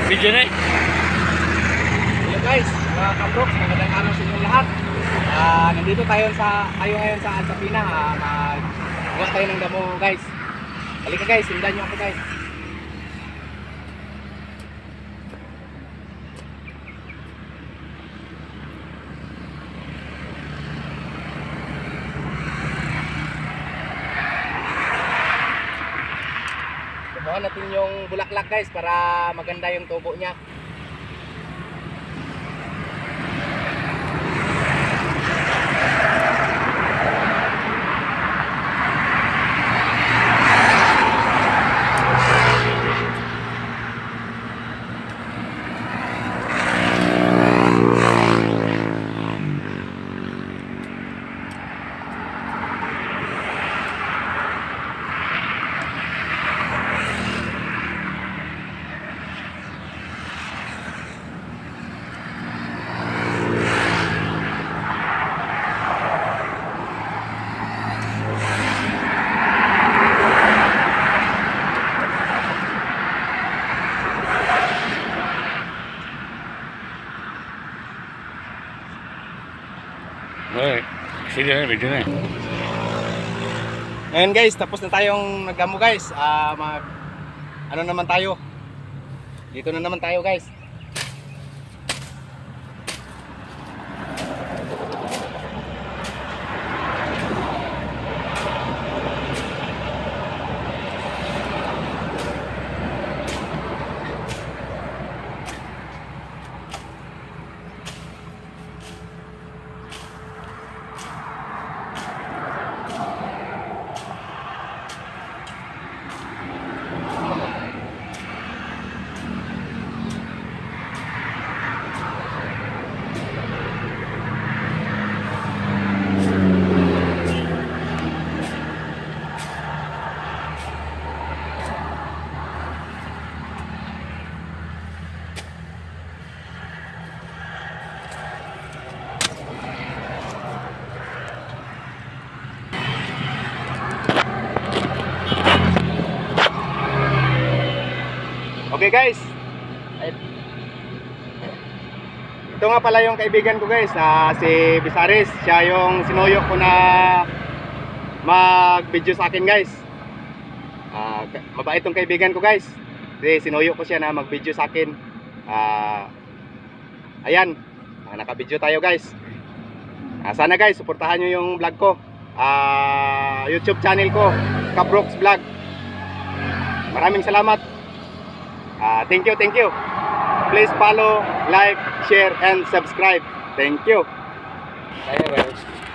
Video na eh. Hello guys, mga kabroks, magandang araw sa inyong lahat. Nandito tayo ngayon sa Alsapina. Magawa tayo ng damo guys. Halika guys, sundan nyo ako guys. Kukuha natin yung bulaklak guys para maganda yung tubo niya. Okay. Sige na, video na eh. Ngayon guys, tapos na tayong nagdamo guys. Ano naman tayo? Dito na naman tayo guys. Okay guys, ito nga pala yung kaibigan ko guys, si Bisaris. Siya yung sinuyo ko na mag-video sa akin guys. Mabait tong kaibigan ko guys. Kasi sinuyo ko siya na mag-video sa akin. Ayan, naka-video tayo guys. Sana guys, suportahan nyo yung vlog ko. YouTube channel ko, Kabroks Vlog. Maraming salamat. Thank you. Please follow, like, share, and subscribe. Thank you. Kaya guys.